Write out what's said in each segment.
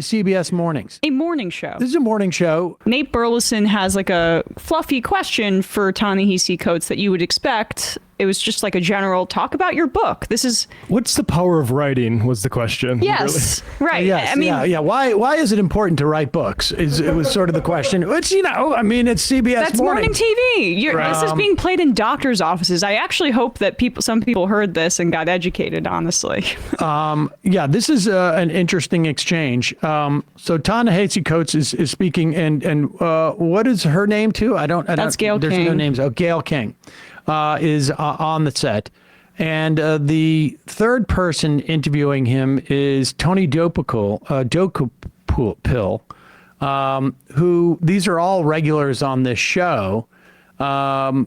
CBS Mornings. A morning show. This is a morning show. Nate Burleson has like a fluffy question for Ta-Nehisi Coates that you would expect. It was just like a general talk about your book. This is... What's the power of writing was the question. Yes, really. Right. Yes, I mean, yeah. Why is it important to write books? It was sort of the question. It's, it's CBS that's morning TV. This is being played in doctors' offices. I actually hope that some people heard this and got educated, honestly. Yeah, this is an interesting exchange. So Ta-Nehisi Coates is speaking, and what is her name too? That's Gayle There's King. no names. Oh, Gayle King is on the set. And the third person interviewing him is Tony Dokapil, who, these are all regulars on this show. For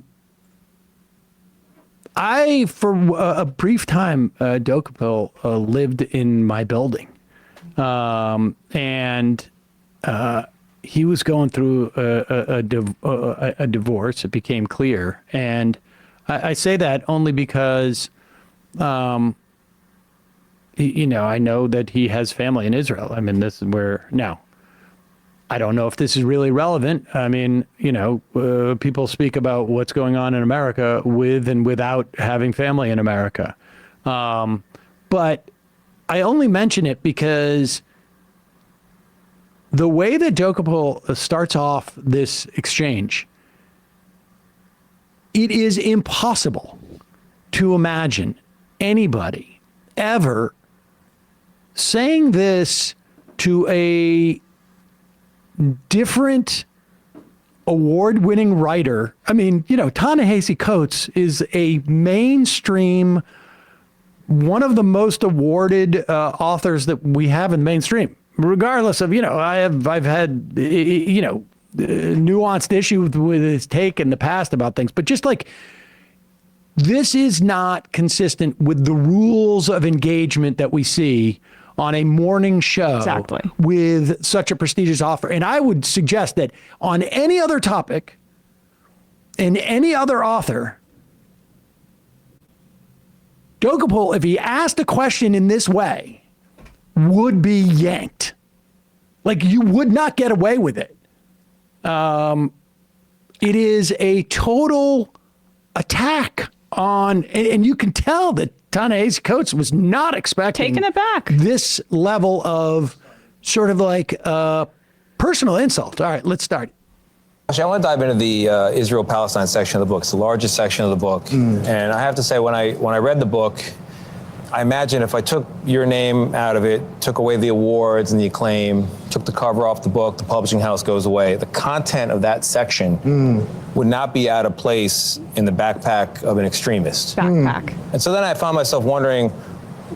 a brief time, Dokapil lived in my building. And he was going through a divorce. It became clear. And I say that only because, I know that he has family in Israel. I mean, this is where, now, I don't know if this is really relevant. I mean, people speak about what's going on in America with and without having family in America. But I only mention it because the way that Dokapil starts off this exchange, it is impossible to imagine anybody ever saying this to a different award-winning writer. I mean, Ta-Nehisi Coates is a mainstream, one of the most awarded authors that we have in mainstream. Regardless of, I've had, nuanced issue with his take in the past about things, but just like, this is not consistent with the rules of engagement that we see on a morning show. Exactly. With such a prestigious author. And I would suggest that on any other topic and any other author, Dokapil, if he asked a question in this way, would be yanked. Like, you would not get away with it. It is a total attack on, and you can tell that Ta-Nehisi Coates was not expecting taking it back. This level of sort of like personal insult. All right, let's start. Actually, I want to dive into the Israel-Palestine section of the book. It's the largest section of the book. And I have to say, when I read the book, I imagine if I took your name out of it, took away the awards and the acclaim, took the cover off the book, the publishing house goes away, the content of that section would not be out of place in the backpack of an extremist. Backpack. And so then I found myself wondering,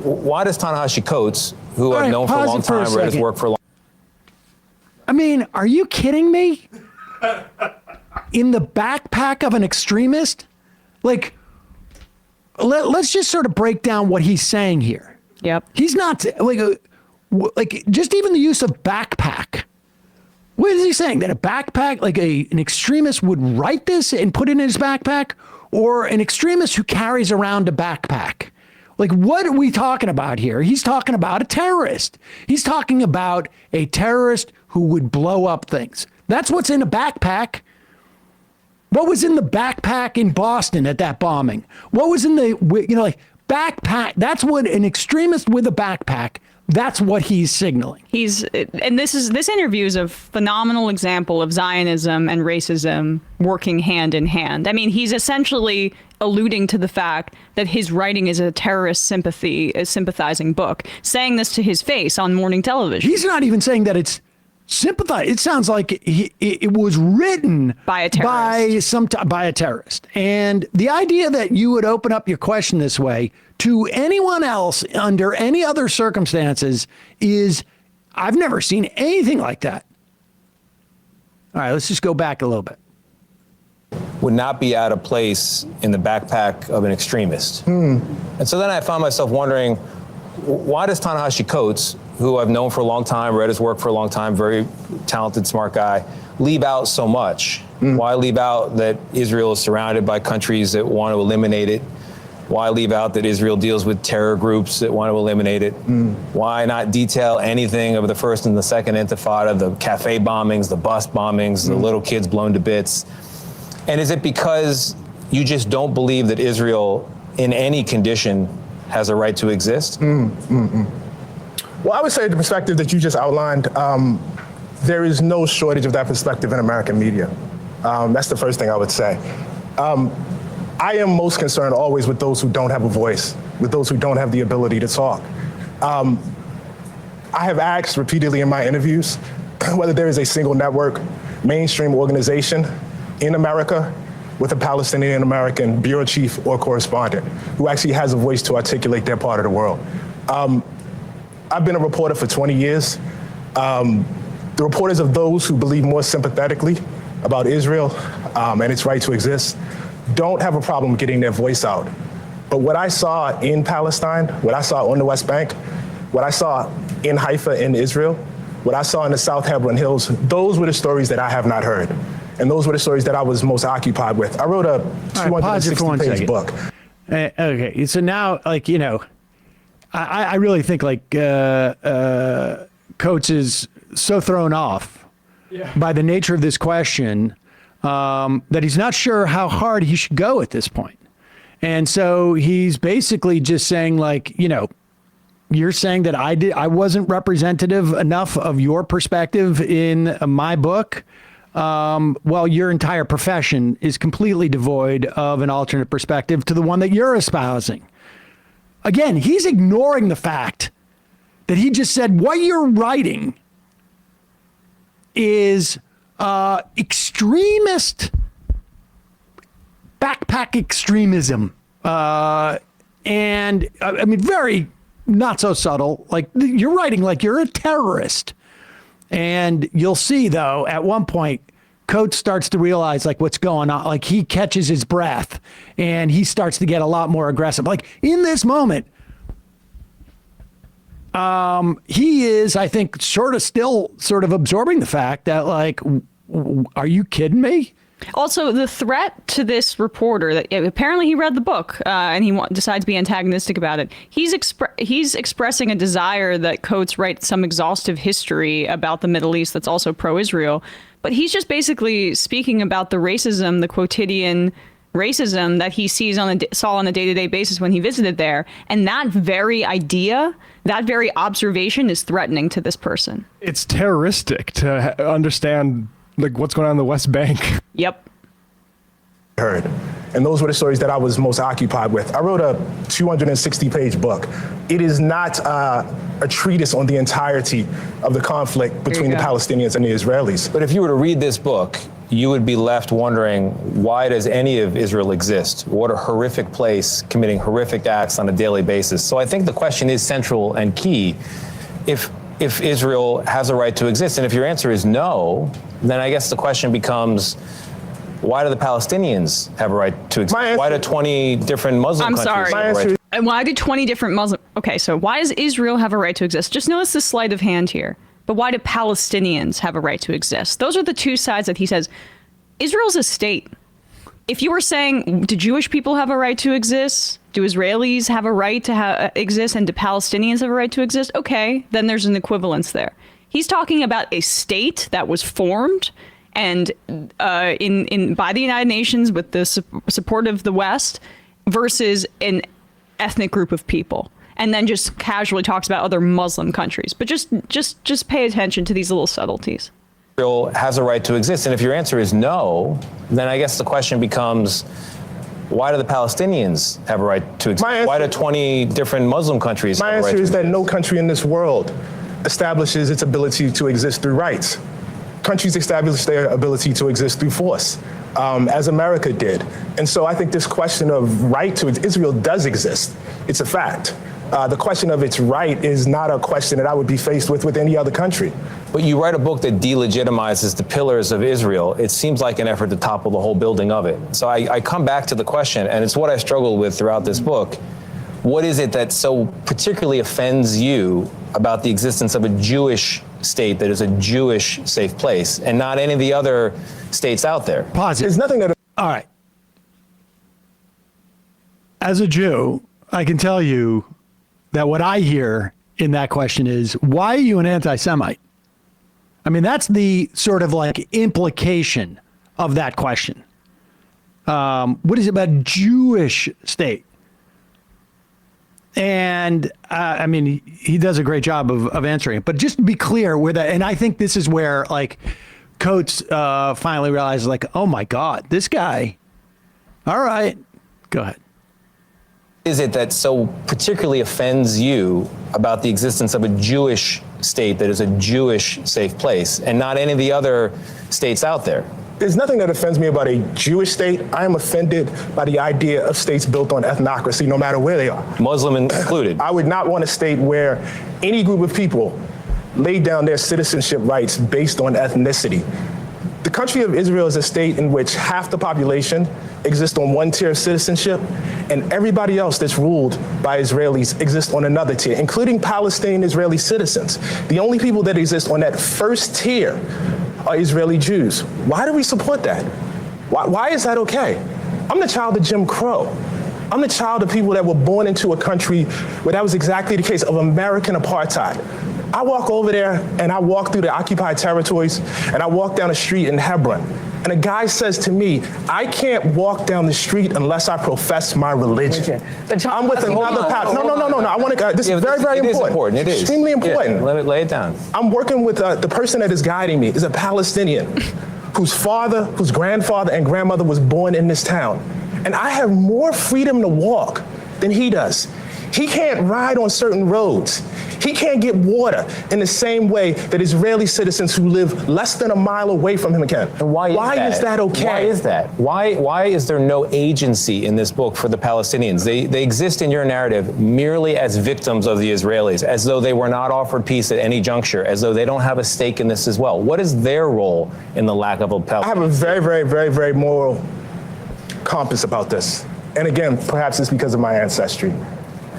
why does Ta-Nehisi Coates, who I've known for a long time, read his work for a long time? I mean, are you kidding me? In the backpack of an extremist? Like, let's just sort of break down what he's saying here. Yep. He's not like just even the use of backpack. What is he saying? That a backpack, like an extremist would write this and put it in his backpack, or an extremist who carries around a backpack? Like, what are we talking about here? He's talking about a terrorist. He's talking about a terrorist who would blow up things. That's what's in a backpack. What was in the backpack in Boston at that bombing? What was in the, backpack? That's what an extremist with a backpack, that's what he's signaling. And this interview is a phenomenal example of Zionism and racism working hand in hand. I mean, he's essentially alluding to the fact that his writing is a terrorist sympathizing book, saying this to his face on morning television. He's not even saying that it's sympathize. It sounds like it was written by a terrorist. By a terrorist. And the idea that you would open up your question this way to anyone else under any other circumstances is, I've never seen anything like that. All right, let's just go back a little bit. Would not be out of place in the backpack of an extremist. And so then I found myself wondering, why does Ta-Nehisi Coates, who I've known for a long time, read his work for a long time, very talented, smart guy, leave out so much? Why leave out that Israel is surrounded by countries that want to eliminate it? Why leave out that Israel deals with terror groups that want to eliminate it? Why not detail anything of the first and the second intifada, the cafe bombings, the bus bombings, the little kids blown to bits? And is it because you just don't believe that Israel in any condition has a right to exist? Well, I would say the perspective that you just outlined, there is no shortage of that perspective in American media. That's the first thing I would say. I am most concerned always with those who don't have a voice, with those who don't have the ability to talk. I have asked repeatedly in my interviews whether there is a single network, mainstream organization in America with a Palestinian American bureau chief or correspondent who actually has a voice to articulate their part of the world. I've been a reporter for 20 years. The reporters of those who believe more sympathetically about Israel and its right to exist don't have a problem getting their voice out. But what I saw in Palestine, what I saw on the West Bank, what I saw in Haifa in Israel, what I saw in the South Hebron Hills, those were the stories that I have not heard. And those were the stories that I was most occupied with. I wrote a 260-page book. Okay, so now, like, you know, I really think, like, Coates is so thrown off by the nature of this question that he's not sure how hard he should go at this point. And so he's basically just saying, like, you know, you're saying that I wasn't representative enough of your perspective in my book. Well, your entire profession is completely devoid of an alternate perspective to the one that you're espousing. Again, he's ignoring the fact that he just said what you're writing is extremist backpack extremism. And I mean, very not so subtle. Like, you're writing like you're a terrorist. And you'll see, though, at one point, Coates starts to realize, like, what's going on. Like, he catches his breath and he starts to get a lot more aggressive. Like, in this moment, he is, I think, still absorbing the fact that, like, are you kidding me? Also, the threat to this reporter that apparently he read the book and he decides to be antagonistic about it. He's expressing a desire that Coates write some exhaustive history about the Middle East that's also pro-Israel. But he's just basically speaking about the racism, the quotidian racism that he saw on a day-to-day basis when he visited there. And that very idea, that very observation is threatening to this person. It's terroristic to understand, like, what's going on in the West Bank. Yep. Heard. And those were the stories that I was most occupied with. I wrote a 260-page book. It is not a treatise on the entirety of the conflict between the Palestinians and the Israelis. But if you were to read this book, you would be left wondering, why does any of Israel exist? What a horrific place, committing horrific acts on a daily basis. So I think the question is central and key. If Israel has a right to exist, and if your answer is no, then I guess the question becomes, why do the Palestinians have a right to exist? Why do 20 different Muslim countries have a right to exist? And why do 20 different Muslim... Okay, so why does Israel have a right to exist? Just notice the sleight of hand here. But why do Palestinians have a right to exist? Those are the two sides that he says. Israel's a state. If you were saying, do Jewish people have a right to exist? Do Israelis have a right to exist? And do Palestinians have a right to exist? Okay, then there's an equivalence there. He's talking about a state that was formed and by the United Nations with the support of the West versus an ethnic group of people, and then just casually talks about other Muslim countries. But just pay attention to these little subtleties. Israel has a right to exist, and if your answer is no, then I guess the question becomes, why do the Palestinians have a right to exist? Why do 20 different Muslim countries have a right to exist? My answer is that no country in this world establishes its ability to exist through rights. Countries establish their ability to exist through force, as America did. And so I think this question of right to Israel does exist. It's a fact. The question of its right is not a question that I would be faced with any other country. But you write a book that delegitimizes the pillars of Israel. It seems like an effort to topple the whole building of it. So I come back to the question, and it's what I struggled with throughout this book. What is it that so particularly offends you about the existence of a Jewish state that is a Jewish safe place and not any of the other states out there? Pause it. There's nothing that... All right. as a Jew, I can tell you that what I hear in that question is, why are you an anti-Semite? I mean, that's the sort of like implication of that question. What is it about Jewish state? And I mean, he does a great job of answering it. But just to be clear, and I think this is where like Coates finally realizes, like, oh my God, this guy. All right, go ahead. Is it that so particularly offends you about the existence of a Jewish state that is a Jewish safe place and not any of the other states out there? There's nothing that offends me about a Jewish state. I am offended by the idea of states built on ethnocracy, no matter where they are. Muslim included. I would not want a state where any group of people laid down their citizenship rights based on ethnicity. The country of Israel is a state in which half the population exists on one tier of citizenship, and everybody else that's ruled by Israelis exists on another tier, including Palestinian Israeli citizens. The only people that exist on that first tier are Israeli Jews. Why do we support that? Why is that okay? I'm the child of Jim Crow. I'm the child of people that were born into a country where that was exactly the case of American apartheid. I walk over there and I walk through the occupied territories and I walk down a street in Hebron. And a guy says to me, I can't walk down the street unless I profess my religion. I'm with another pastor. No. I want to. This is very, very important. It is important. It is extremely important. Yeah, lay it down. I'm working with the person that is guiding me is a Palestinian whose father, whose grandfather and grandmother was born in this town. And I have more freedom to walk than he does. He can't ride on certain roads. He can't get water in the same way that Israeli citizens who live less than a mile away from him can. And why is that okay? Why is that? Why is there no agency in this book for the Palestinians? They exist in your narrative merely as victims of the Israelis, as though they were not offered peace at any juncture, as though they don't have a stake in this as well. What is their role in the lack of a Palestinian? I have a very, very, very, very moral compass about this. And again, perhaps it's because of my ancestry.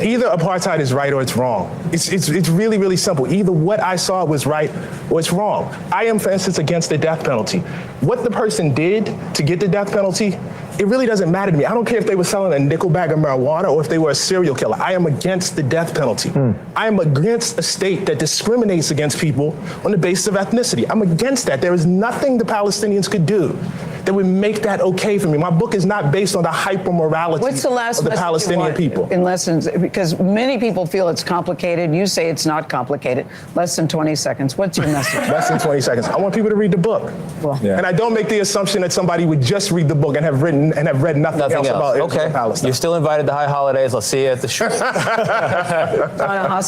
Either apartheid is right or it's wrong. It's really, really simple. Either what I saw was right or it's wrong. I am, for instance, against the death penalty. What the person did to get the death penalty, it really doesn't matter to me. I don't care if they were selling a nickel bag of marijuana or if they were a serial killer. I am against the death penalty. I am against a state that discriminates against people on the basis of ethnicity. I'm against that. There is nothing the Palestinians could do that would make that okay for me. My book is not based on the hyper-morality What's the last of the message Palestinian you want people. In lessons, because many people feel it's complicated. You say it's not complicated. Less than 20 seconds. What's your message? Less than 20 seconds. I want people to read the book. Well, And I don't make the assumption that somebody would just read the book and have read nothing else about Israel and Palestine. You're still invited to High Holidays. I'll see you at the show.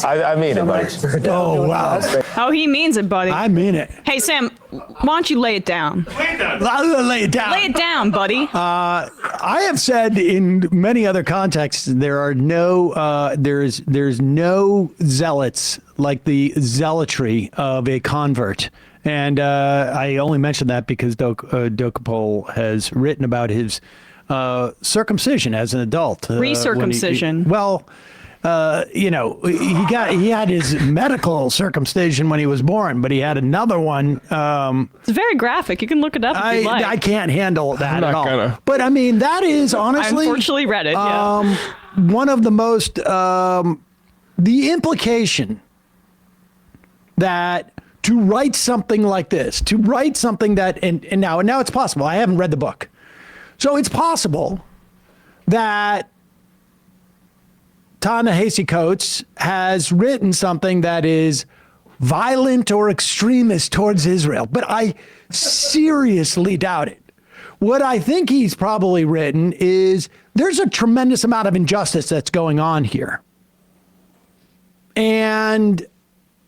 I mean it, buddy. Oh, wow. Oh, he means it, buddy. I mean it. Hey, Sam, why don't you lay it down? Lay it down. Lay it down, buddy. I have said in many other contexts there are no there's no zealots like the zealotry of a convert, and I only mention that because Dokapol has written about his circumcision as an adult. Recircumcision. He had his medical circumcision when he was born, but he had another one. It's very graphic. You can look it up if you like. I can't handle that at all. Gonna. But I mean, that is honestly. I unfortunately read it. Yeah. One of the most, the implication that to write something like this, to write something that, and now it's possible. I haven't read the book, so it's possible that Ta-Nehisi Coates has written something that is violent or extremist towards Israel, but I seriously doubt it. What I think he's probably written is there's a tremendous amount of injustice that's going on here. And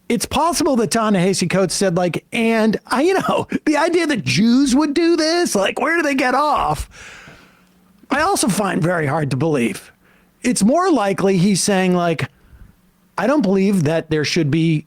it's possible that Ta-Nehisi Coates said, the idea that Jews would do this, where do they get off? I also find very hard to believe. It's more likely he's saying, I don't believe that there should be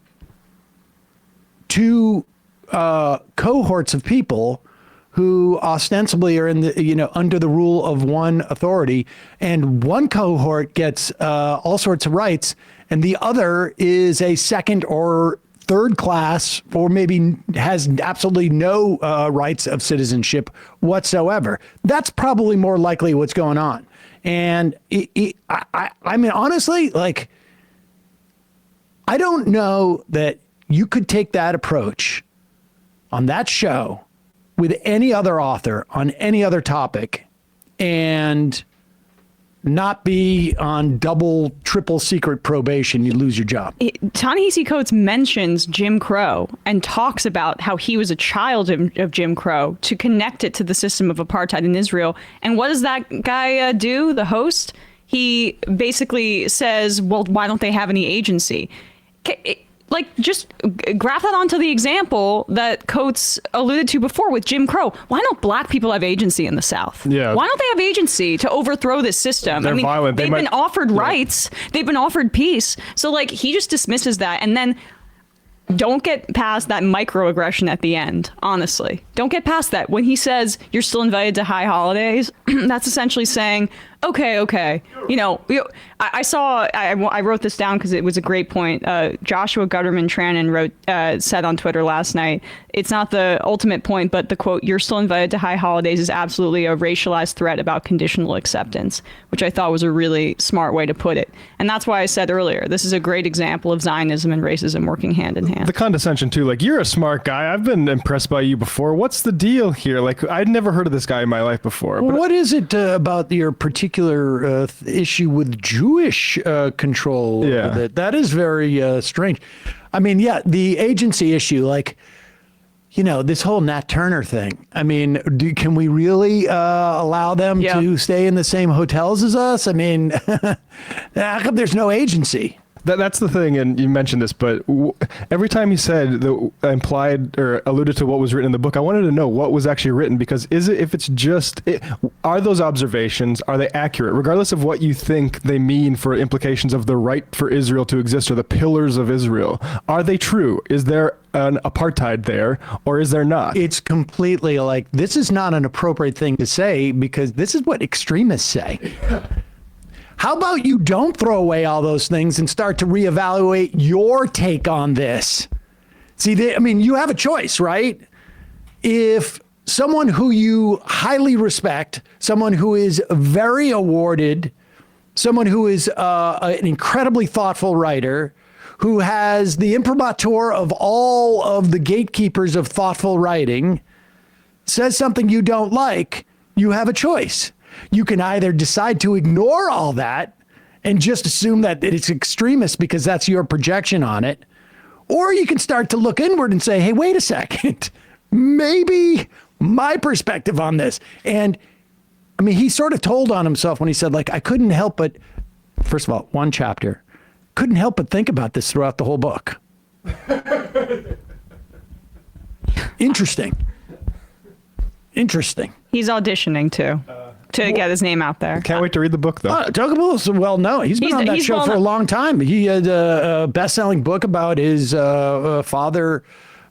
two cohorts of people who ostensibly are in the, under the rule of one authority, and one cohort gets all sorts of rights, and the other is a second or third class, or maybe has absolutely no rights of citizenship whatsoever. That's probably more likely what's going on. And I mean, honestly, like, I don't know that you could take that approach on that show with any other author on any other topic and not be on double, triple secret probation. You lose your job. Ta-Nehisi Coates mentions Jim Crow and talks about how he was a child of Jim Crow to connect it to the system of apartheid in Israel. And what does that guy do, the host? He basically says, well, why don't they have any agency? Like, just graph that onto the example that Coates alluded to before with Jim Crow. Why don't black people have agency in the South? Yeah. Why don't they have agency to overthrow this system? They're violent. They've been offered rights. They've been offered peace. So, like, he just dismisses that. And then don't get past that microaggression at the end, honestly. Don't get past that. When he says you're still invited to high holidays, that's essentially saying, okay. You know, I wrote this down because it was a great point. Joshua Gutterman Trannon said on Twitter last night, it's not the ultimate point, but the quote, "You're still invited to high holidays" is absolutely a racialized threat about conditional acceptance, which I thought was a really smart way to put it. And that's why I said earlier, this is a great example of Zionism and racism working hand in hand. The condescension too, like, you're a smart guy. I've been impressed by you before. What's the deal here? Like, I'd never heard of this guy in my life before. But What is it about your particular issue with Jewish control? Yeah. That is very strange. I mean, yeah, the agency issue, like, you know, this whole Nat Turner thing. I mean, can we really allow them to stay in the same hotels as us? I mean, how come there's no agency? That's the thing, and you mentioned this, but every time he said the implied or alluded to what was written in the book, I wanted to know what was actually written, because are those observations, are they accurate, regardless of what you think they mean for implications of the right for Israel to exist or the pillars of Israel? Are they true? Is there an apartheid there, or is there not? It's completely like, this is not an appropriate thing to say, because this is what extremists say. How about you don't throw away all those things and start to reevaluate your take on this? See, I mean, you have a choice, right? If someone who you highly respect, someone who is very awarded, someone who is an incredibly thoughtful writer, who has the imprimatur of all of the gatekeepers of thoughtful writing, says something you don't like, you have a choice. You can either decide to ignore all that and just assume that it's extremist because that's your projection on it, or you can start to look inward and say, hey, wait a second, maybe my perspective on this. And I mean, he sort of told on himself when he said, like, I couldn't help but, first of all, one chapter, couldn't help but think about this throughout the whole book. Interesting. He's auditioning too. To get his name out there. Can't wait to read the book, though. Tuggable is well known. He's been on that show for a long time. He had a best-selling book about his father.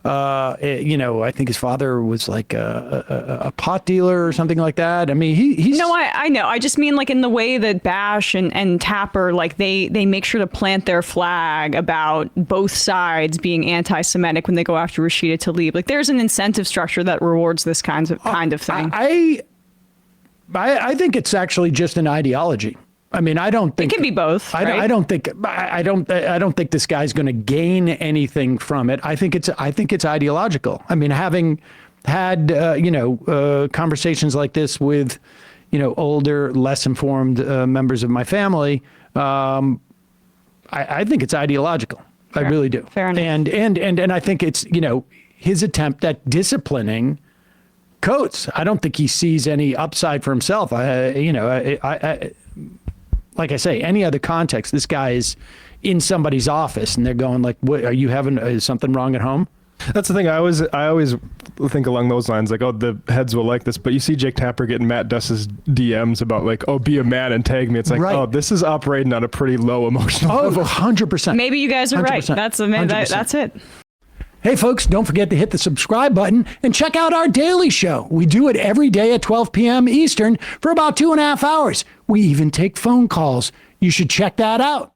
You know, I think his father was like a pot dealer or something like that. I mean, he's... No, I know. I just mean, like, in the way that Bash and Tapper, like, they make sure to plant their flag about both sides being anti-Semitic when they go after Rashida Tlaib. Like, there's an incentive structure that rewards this kind of thing. I think it's actually just an ideology. I mean, I don't think it can be both. Right? I don't think this guy's going to gain anything from it. I think it's ideological. I mean, having had conversations like this with, you know, older, less informed members of my family, I think it's ideological. Fair. I really do. Fair enough. And I think it's, you know, his attempt at disciplining Coates. I don't think he sees any upside for himself. I like I say, any other context, this guy is in somebody's office and they're going like, "What are you having? Is something wrong at home?" That's the thing. I always think along those lines, like, oh, the heads will like this. But you see Jake Tapper getting Matt Duss's DMs about, like, oh, be a man and tag me. It's like, oh, this is operating on a pretty low emotional level. 100%. Maybe you guys are right. That's it. Hey, folks, don't forget to hit the subscribe button and check out our daily show. We do it every day at 12 p.m. Eastern for about 2.5 hours. We even take phone calls. You should check that out.